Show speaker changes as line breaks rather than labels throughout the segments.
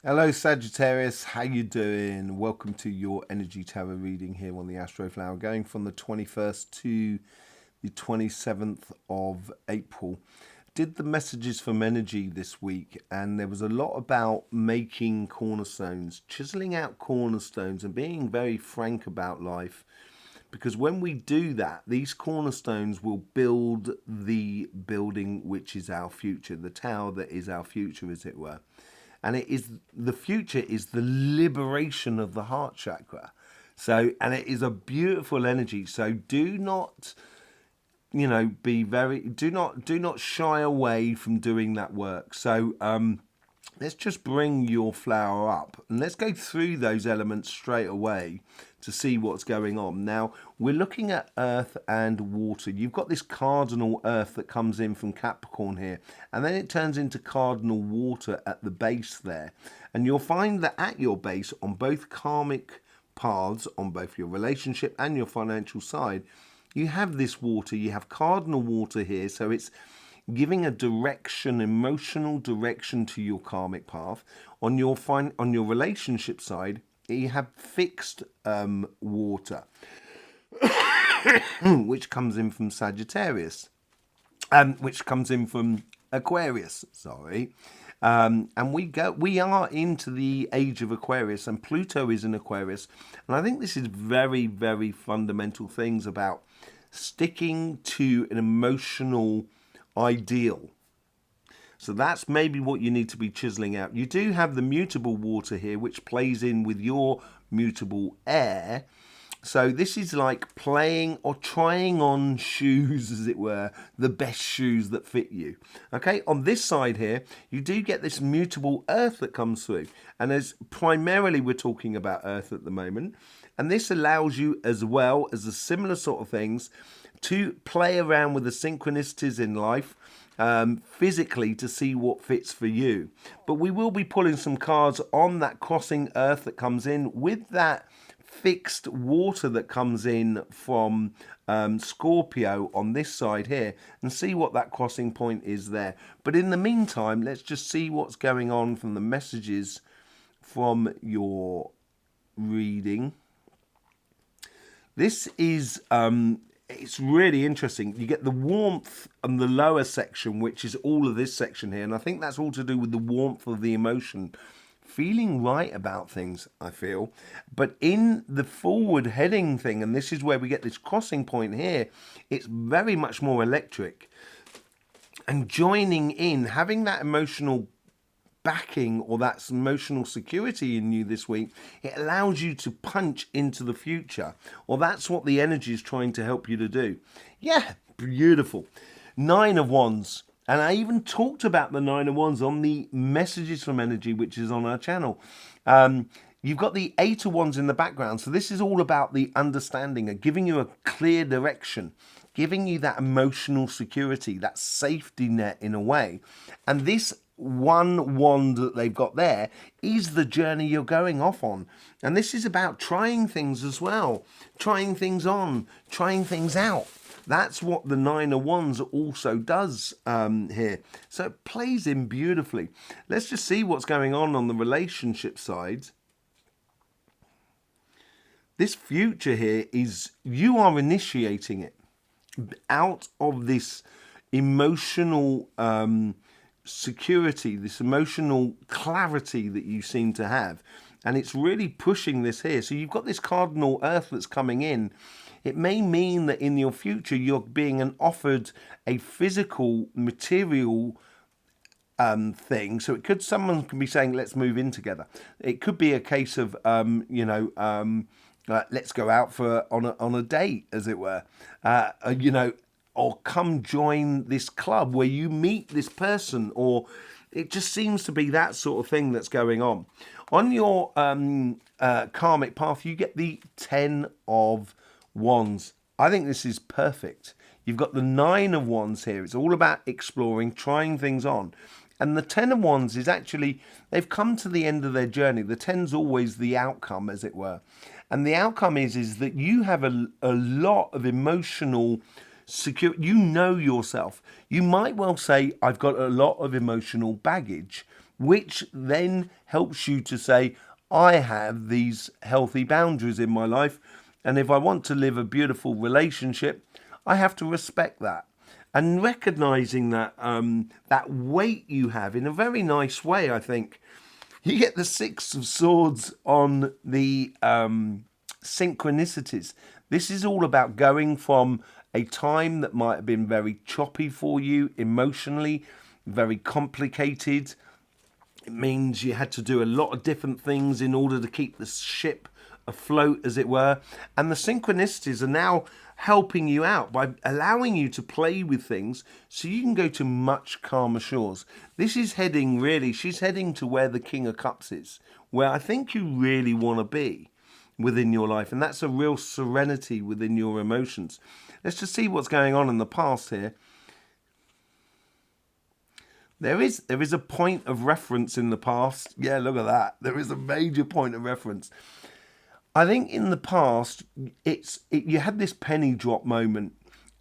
Hello Sagittarius, how you doing? Welcome to your energy tarot reading here on the Astroflower, going from the 21st to the 27th of April. Did the messages from energy this week, and there was a lot about making cornerstones, chiseling out cornerstones and being very frank about life. Because when we do that, these cornerstones will build the building which is our future, the tower that is our future, as it were. And it is the future is the liberation of the heart chakra. So, and it is a beautiful energy. So do not, be very, do not shy away from doing that work. So, let's just bring your flower up and let's go through those elements straight away to see what's going on. Now, we're looking at earth and water. You've got this cardinal earth that comes in from Capricorn here, and then it turns into cardinal water at the base there. And you'll find that at your base, on both karmic paths, on both your relationship and your financial side, you have this water. You have cardinal water here, so it's giving a direction, emotional direction to your karmic path. On your relationship side, you have fixed water, which comes in from Sagittarius, which comes in from Aquarius. Sorry. And we are into the age of Aquarius, and Pluto is in Aquarius. And I think this is very, very fundamental things about sticking to an emotional ideal. So that's maybe what you need to be chiseling out. You do have the mutable water here, which plays in with your mutable air. So this is like playing or trying on shoes, as it were, the best shoes that fit you. Okay, on this side here, you do get this mutable earth that comes through. And as primarily we're talking about earth at the moment. And this allows you, as well as the similar sort of things, to play around with the synchronicities in life, physically, to see what fits for you. But we will be pulling some cards on that crossing earth that comes in with that fixed water that comes in from Scorpio on this side here, and see what that crossing point is there. But in the meantime, let's just see what's going on from the messages from your reading. This is it's really interesting. You get the warmth on the lower section, which is all of this section here, and I think that's all to do with the warmth of the emotion, feeling right about things, I feel. But in the forward heading thing, and this is where we get this crossing point here, it's very much more electric. And joining in, having that emotional backing or that emotional security in you this week, it allows you to punch into the future, or that's what the energy is trying to help you to do. Yeah, beautiful. Nine of Wands. And I even talked about the Nine of Wands on the messages from energy, which is on our channel. You've got the Eight of Wands in the background. So this is all about the understanding and giving you a clear direction, giving you that emotional security, that safety net in a way. And this one wand that they've got there is the journey you're going off on. And this is about trying things as well, trying things on, trying things out. That's what the Nine of Wands also does here. So it plays in beautifully. Let's just see what's going on the relationship side. This future here is you are initiating it out of this emotional security, this emotional clarity that you seem to have. And it's really pushing this here. So you've got this cardinal earth that's coming in. It may mean that in your future you're being offered a physical, material thing. So it could, someone can be saying, let's move in together. It could be a case of, let's go out for on a date, as it were. Or come join this club where you meet this person, or it just seems to be that sort of thing that's going on. On your karmic path, you get the Ten of Wands. I think this is perfect. You've got the Nine of Wands here. It's all about exploring, trying things on. And the Ten of Wands is actually, they've come to the end of their journey. The Ten's always the outcome, as it were. And the outcome is that you have a lot of emotional secure. You know yourself. You might well say, I've got a lot of emotional baggage, which then helps you to say, I have these healthy boundaries in my life, and if I want to live a beautiful relationship, I have to respect that. And recognizing that that weight you have in a very nice way, I think. You get the Six of Swords on the synchronicities. This is all about going from a time that might have been very choppy for you emotionally, very complicated. It means you had to do a lot of different things in order to keep the ship afloat, as it were. And the synchronicities are now helping you out by allowing you to play with things so you can go to much calmer shores. This is heading, really, she's heading to where the King of Cups is, where I think you really want to be within your life. And that's a real serenity within your emotions. Let's just see what's going on in the past here. There is a point of reference in the past. Yeah, look at that. There is a major point of reference. I think in the past, you had this penny drop moment,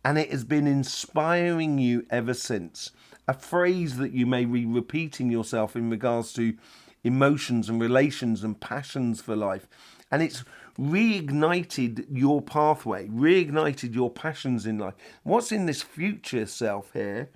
and it has been inspiring you ever since. A phrase that you may be repeating yourself in regards to emotions and relations and passions for life. And it's reignited your pathway, reignited your passions in life. What's in this future self here?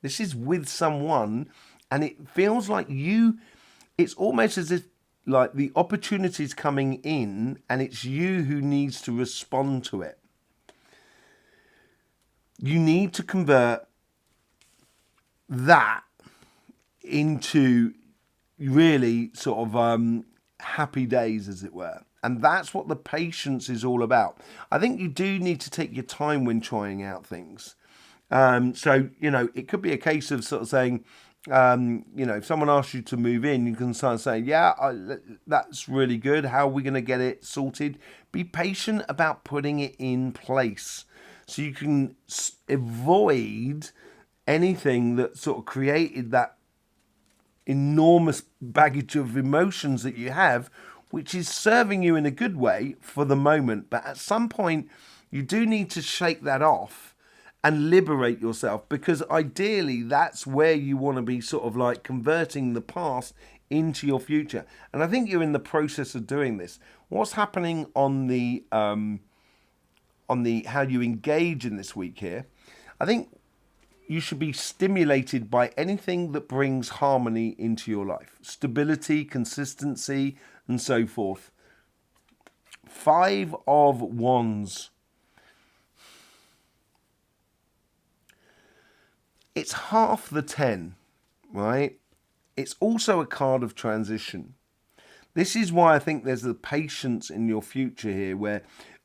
This is with someone, and it feels like it's almost as if like the opportunity's coming in and it's you who needs to respond to it. You need to convert that into really sort of happy days, as it were. And that's what the patience is all about. I think you do need to take your time when trying out things. So, it could be a case of sort of saying, if someone asks you to move in, you can start saying, that's really good. How are we going to get it sorted? Be patient about putting it in place so you can avoid anything that sort of created that enormous baggage of emotions that you have, which is serving you in a good way for the moment. But at some point, you do need to shake that off and liberate yourself, because ideally that's where you want to be sort of like converting the past into your future. And I think you're in the process of doing this. What's happening on the how you engage in this week here? I think you should be stimulated by anything that brings harmony into your life, stability, consistency, and so forth. 5 of Wands. It's half the 10, right? It's also a card of transition. This is why I think there's the patience in your future here, where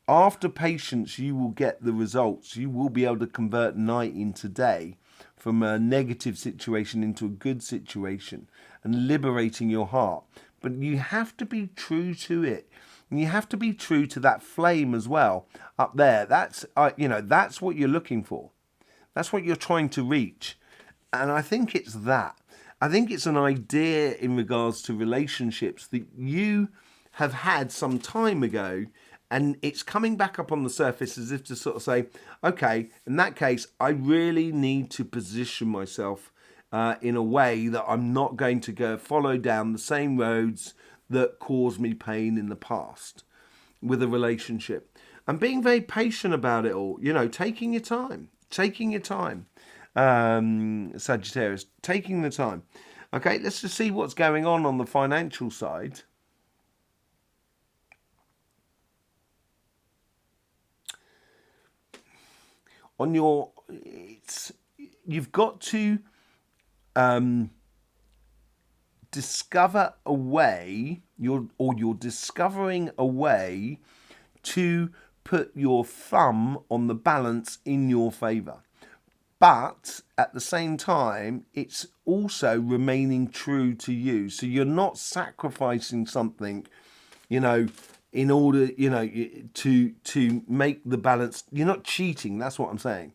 after patience, you will get the results. You will be able to convert night into day, from a negative situation into a good situation, and liberating your heart. But you have to be true to it. And you have to be true to that flame as well up there. That's what you're looking for. That's what you're trying to reach. And I think it's that. I think it's an idea in regards to relationships that you have had some time ago, and it's coming back up on the surface as if to sort of say, okay, in that case, I really need to position myself in a way that I'm not going to go follow down the same roads that caused me pain in the past with a relationship. And being very patient about it all, taking your time. Sagittarius, taking the time. Okay, let's just see what's going on the financial side. You've got to discover a way, you're discovering a way to put your thumb on the balance in your favor. But at the same time, it's also remaining true to you. So you're not sacrificing something, in order, to make the balance. You're not cheating. That's what I'm saying.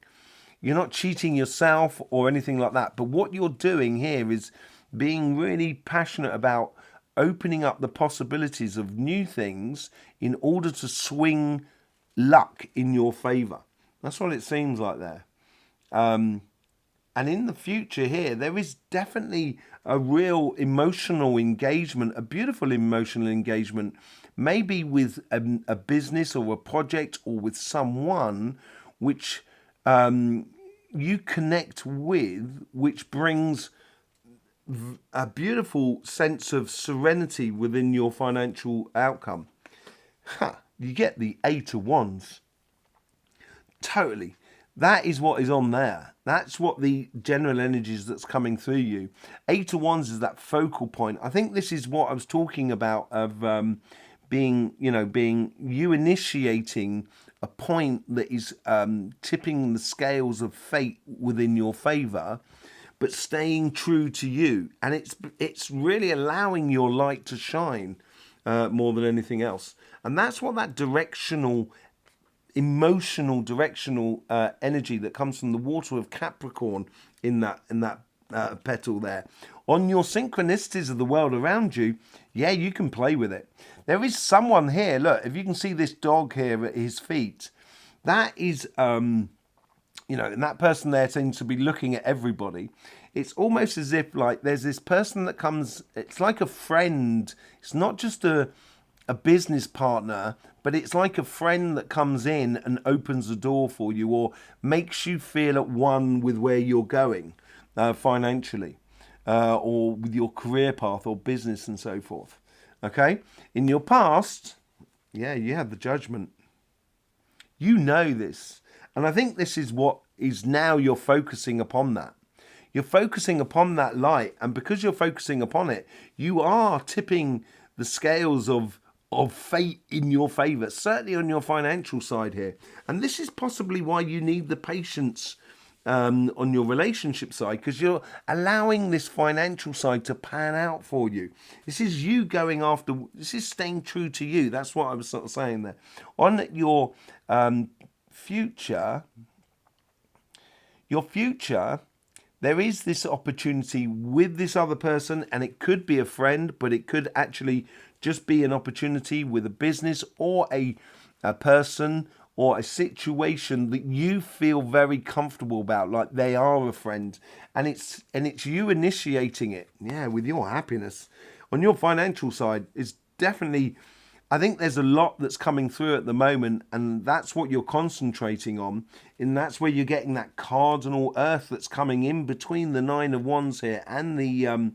You're not cheating yourself or anything like that. But what you're doing here is being really passionate about opening up the possibilities of new things in order to swing luck in your favor. That's what it seems like there. And in the future here, there is definitely a real emotional engagement, a beautiful emotional engagement, maybe with a business or a project or with someone which you connect with, which brings a beautiful sense of serenity within your financial outcome. You get the Eight of Wands. Totally. That is what is on there. That's what the general energies that's coming through you. Eight of Wands is that focal point. I think this is what I was talking about of being you initiating a point that is tipping the scales of fate within your favor, but staying true to you. And it's really allowing your light to shine more than anything else. And that's what that emotional directional energy that comes from the water of Capricorn in that petal there. On your synchronicities of the world around you, yeah, you can play with it. There is someone here, look, if you can see this dog here at his feet, that is, and that person there seems to be looking at everybody. It's almost as if like there's this person that comes, it's like a friend. It's not just a business partner, but it's like a friend that comes in and opens the door for you or makes you feel at one with where you're going financially or with your career path or business and so forth. Okay? In your past, yeah, you had the Judgment. You know this. And I think this is what is now you're focusing upon that. You're focusing upon that light. And because you're focusing upon it, you are tipping the scales of fate in your favor, certainly on your financial side here. And this is possibly why you need the patience on your relationship side, because you're allowing this financial side to pan out for you. This is you going after, this is staying true to you. That's what I was sort of saying there. On your future, there is this opportunity with this other person, and it could be a friend, but it could actually just be an opportunity with a business or a person or a situation that you feel very comfortable about, like they are a friend, and it's you initiating it, yeah, with your happiness. On your financial side, it's definitely, I think there's a lot that's coming through at the moment, and that's what you're concentrating on, and that's where you're getting that cardinal earth that's coming in between the Nine of Wands here and the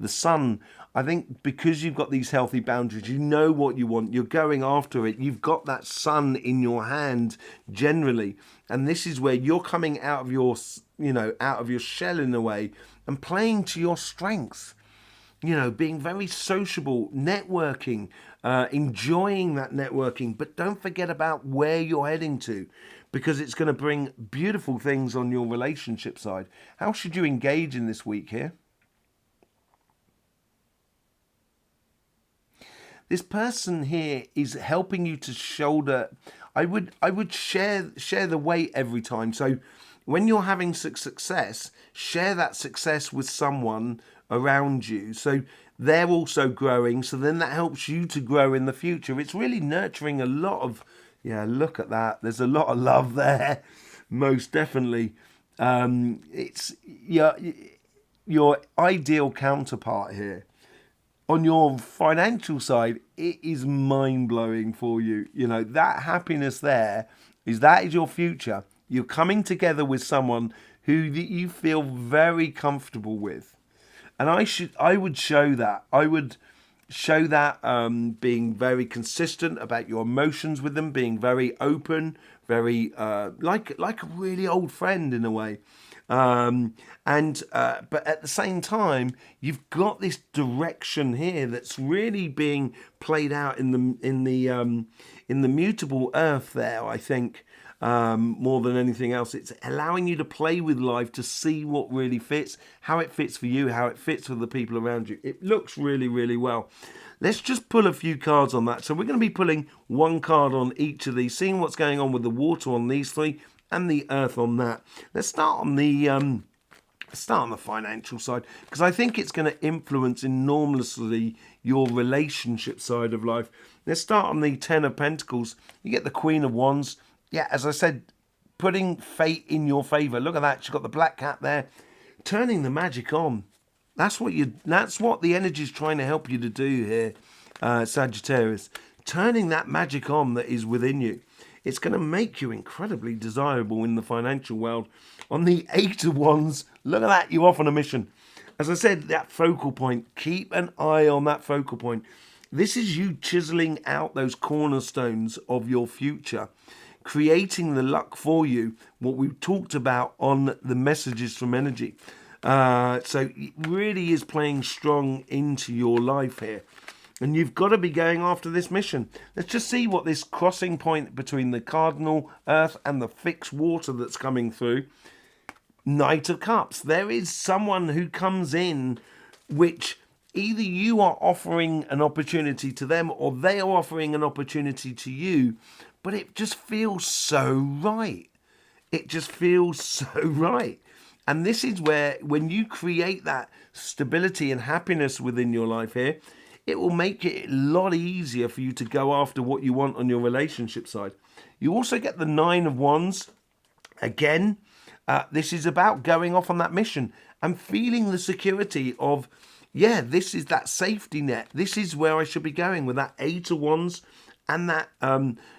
Sun. I think because you've got these healthy boundaries, you know what you want, you're going after it, you've got that sun in your hand generally, and this is where you're coming out of your, out of your shell in a way and playing to your strengths. Being very sociable, networking, enjoying that networking, but don't forget about where you're heading to, because it's going to bring beautiful things on your relationship side. How should you engage in this week here? This person here is helping you to shoulder. I would share the weight every time. So when you're having success, share that success with someone around you, so they're also growing, so then that helps you to grow in the future. It's really nurturing a lot of, look at that, there's a lot of love there, most definitely. It's your ideal counterpart here. On your financial side, it is mind-blowing for you. That happiness there that is your future. You're coming together with someone who you feel very comfortable with. And I would show that. I would show that being very consistent about your emotions with them, being very open, very like a really old friend in a way. But at the same time, you've got this direction here that's really being played out in the mutable earth there. I think more than anything else, it's allowing you to play with life to see what really fits, how it fits for you, how it fits with the people around you. It looks really, really well. Let's just pull a few cards on that. So we're going to be pulling one card on each of these, seeing what's going on with the water on these three and the earth on that. Let's start on the financial side, because I think it's going to influence enormously your relationship side of life. Let's start on the Ten of Pentacles. You get the Queen of Wands. Yeah, as I said, putting fate in your favor. Look at that. She's got the black cat there, turning the magic on. That's what the energy is trying to help you to do here, Sagittarius. Turning that magic on that is within you. It's going to make you incredibly desirable in the financial world. On the 8 of Wands, look at that. You're off on a mission. As I said, that focal point. Keep an eye on that focal point. This is you chiseling out those cornerstones of your future, creating the luck for you, what we've talked about on the messages from energy. So it really is playing strong into your life here. And you've got to be going after this mission. Let's just see what this crossing point between the cardinal earth and the fixed water that's coming through. Knight of Cups. There is someone who comes in which either you are offering an opportunity to them or they are offering an opportunity to you, but it just feels so right. It just feels so right. And this is where, when you create that stability and happiness within your life here, it will make it a lot easier for you to go after what you want on your relationship side. You also get the 9 of Wands. Again, this is about going off on that mission and feeling the security of, yeah, this is that safety net. This is where I should be going with that 8 of Wands and that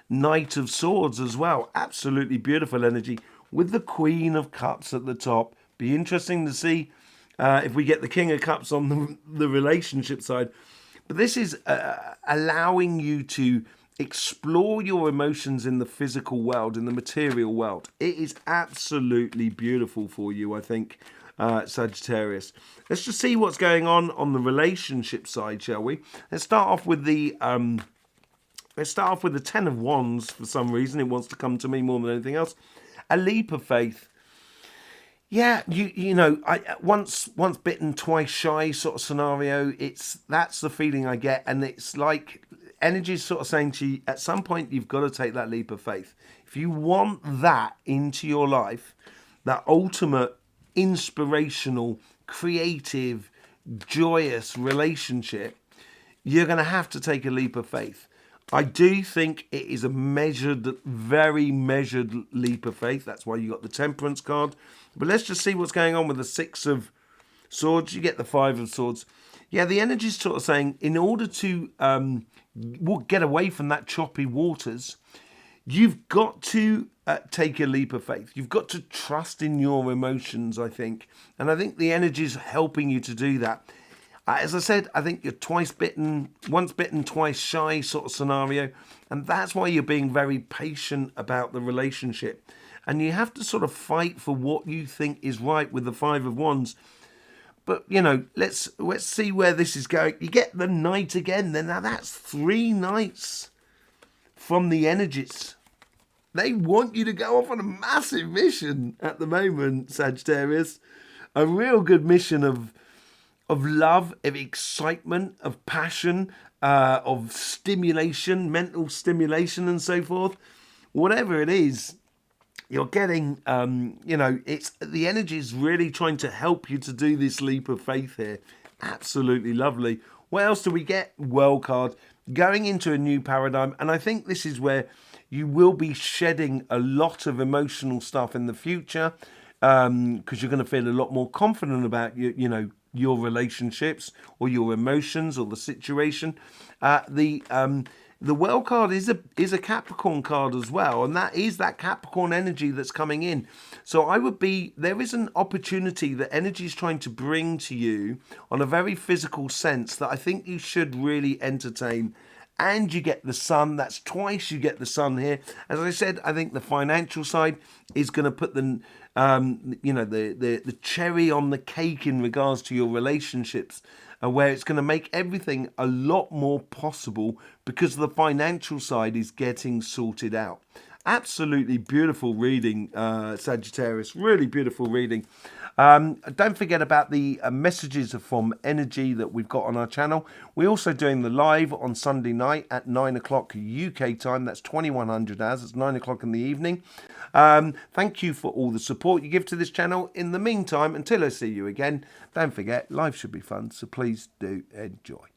Knight of Swords as well. Absolutely beautiful energy with the Queen of Cups at the top. Be interesting to see if we get the King of Cups on the relationship side. But this is allowing you to explore your emotions in the physical world, in the material world. It is absolutely beautiful for you, I think, Sagittarius. Let's just see what's going on the relationship side, shall we? Let's start off with the 10 of Wands. For some reason, it wants to come to me more than anything else. A leap of faith. Yeah, you know, once bitten, twice shy sort of scenario. That's the feeling I get, and it's like energy's sort of saying to you, at some point you've got to take that leap of faith. If you want that into your life, that ultimate inspirational, creative, joyous relationship, you're going to have to take a leap of faith. I do think it is a measured, very measured leap of faith. That's why you got the Temperance card. But let's just see what's going on with the 6 of Swords. You get the 5 of Swords. Yeah, the energy's sort of saying, in order to get away from that choppy waters, you've got to take a leap of faith. You've got to trust in your emotions, I think. And I think the energy's helping you to do that. As I said, I think you're once bitten, twice shy sort of scenario. And that's why you're being very patient about the relationship. And you have to sort of fight for what you think is right with the 5 of Wands. But, you know, let's see where this is going. You get the Knight again. Then now that's 3 knights from the energies. They want you to go off on a massive mission at the moment, Sagittarius. A real good mission of love, of excitement, of passion, of stimulation, mental stimulation and so forth. Whatever it is, you're getting, you know, it's the energy is really trying to help you to do this leap of faith here. Absolutely lovely. What else do we get? World card. Going into a new paradigm. And I think this is where you will be shedding a lot of emotional stuff in the future, because you're going to feel a lot more confident about your relationships or your emotions or the situation. The World card is a Capricorn card as well, and that is that Capricorn energy that's coming in. So there is an opportunity that energy is trying to bring to you on a very physical sense that I think you should really entertain. And you get the Sun. That's twice you get the Sun here. As I said, I think the financial side is going to put the cherry on the cake in regards to your relationships, where it's going to make everything a lot more possible because the financial side is getting sorted out. Absolutely beautiful reading, Sagittarius. Really beautiful reading. Don't forget about the messages from energy that we've got on our channel. We're also doing the live on Sunday night at 9 o'clock UK time. That's 2100 hours. It's 9 o'clock in the evening. Thank you for all the support you give to this channel. In the meantime, until I see you again, don't forget, life should be fun. So please do enjoy.